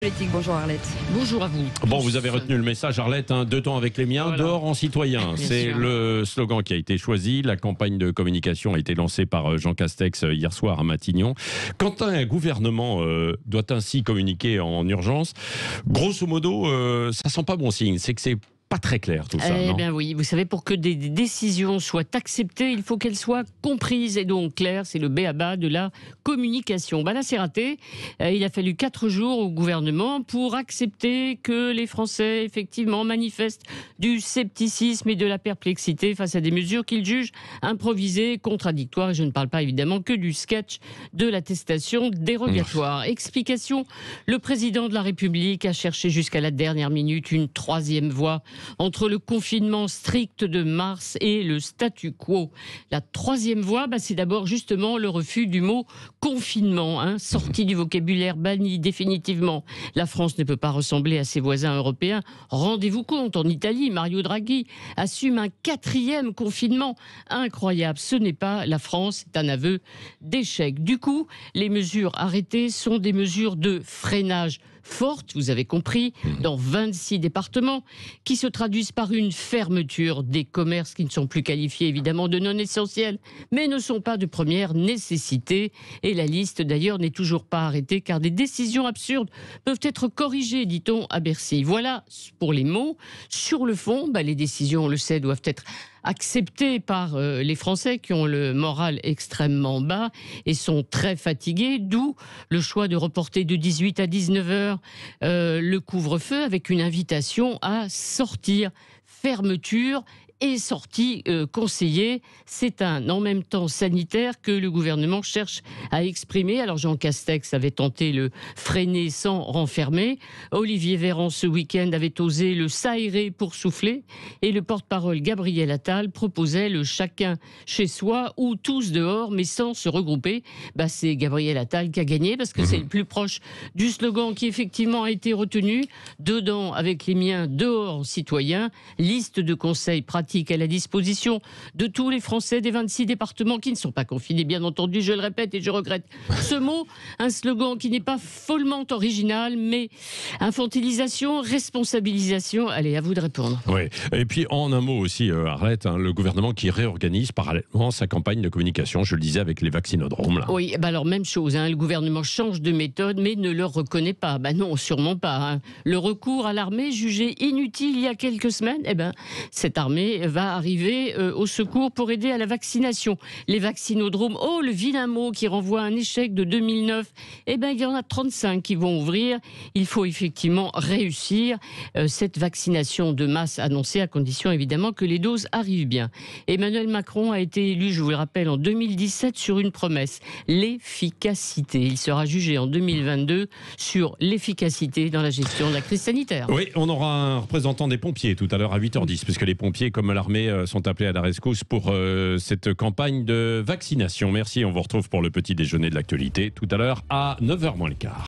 Politique. Bonjour Arlette. Bonjour à vous. Bon, vous avez retenu le message, Arlette, hein, 2 temps avec les miens, Voilà. dehors en citoyen. C'est sûr. le slogan qui a été choisi. La campagne de communication a été lancée par Jean Castex hier soir à Matignon. Quand un gouvernement doit ainsi communiquer en urgence, grosso modo, ça sent pas bon signe. C'est que c'est pas très clair tout ça, Eh non ? bien oui, vous savez, pour que des décisions soient acceptées, il faut qu'elles soient comprises et donc claires. C'est le b.a.-ba de la communication. Là, c'est raté. Il a fallu 4 jours au gouvernement pour accepter que les Français, effectivement, manifestent du scepticisme et de la perplexité face à des mesures qu'ils jugent improvisées, contradictoires. Et je ne parle pas évidemment que du sketch de l'attestation dérogatoire. Explication, le président de la République a cherché jusqu'à la dernière minute une 3e voie entre le confinement strict de mars et le statu quo. La 3e voie, c'est d'abord justement le refus du mot confinement, sorti du vocabulaire, banni définitivement. La France ne peut pas ressembler à ses voisins européens. Rendez-vous compte, en Italie, Mario Draghi assume un 4e confinement. Incroyable, ce n'est pas la France, c'est un aveu d'échec. Du coup, les mesures arrêtées sont des mesures de freinage fortes, vous avez compris, dans 26 départements, qui se traduisent par une fermeture des commerces qui ne sont plus qualifiés évidemment de non essentiels, mais ne sont pas de première nécessité. Et la liste d'ailleurs n'est toujours pas arrêtée, car des décisions absurdes peuvent être corrigées, dit-on à Bercy. Voilà pour les mots. Sur le fond, les décisions, on le sait, doivent être acceptées par les Français qui ont le moral extrêmement bas et sont très fatigués, d'où le choix de reporter de 18 à 19 heures le couvre-feu avec une invitation à sortir. Fermeture et sortie conseillée. C'est un en même temps sanitaire que le gouvernement cherche à exprimer. Alors Jean Castex avait tenté le freiner sans renfermer. Olivier Véran ce week-end avait osé le s'aérer pour souffler. Et le porte-parole Gabriel Attal proposait le chacun chez soi ou tous dehors mais sans se regrouper. C'est Gabriel Attal qui a gagné parce que c'est le plus proche du slogan qui effectivement a été retenu. Dedans avec les miens, dehors citoyens. Liste de conseils pratiques à la disposition de tous les Français des 26 départements qui ne sont pas confinés, bien entendu, je le répète et je regrette ce mot, un slogan qui n'est pas follement original, mais infantilisation, responsabilisation. Allez, à vous de répondre. Oui, et puis en un mot aussi, Arlette, le gouvernement qui réorganise parallèlement sa campagne de communication, je le disais, avec les vaccinodromes. Là. Oui, alors même chose, le gouvernement change de méthode, mais ne le reconnaît pas. Non, sûrement pas. Le recours à l'armée, jugé inutile il y a quelques semaines, cette armée va arriver au secours pour aider à la vaccination. Les vaccinodromes, le vilain mot qui renvoie à un échec de 2009, il y en a 35 qui vont ouvrir. Il faut effectivement réussir cette vaccination de masse annoncée, à condition évidemment que les doses arrivent bien. Emmanuel Macron a été élu, je vous le rappelle, en 2017 sur une promesse, l'efficacité. Il sera jugé en 2022 sur l'efficacité dans la gestion de la crise sanitaire. Oui, on aura un représentant des pompiers tout à l'heure à 8h10, puisque les pompiers, comme l'armée, sont appelés à la rescousse pour cette campagne de vaccination. Merci, on vous retrouve pour le petit déjeuner de l'actualité tout à l'heure à 9h moins le quart.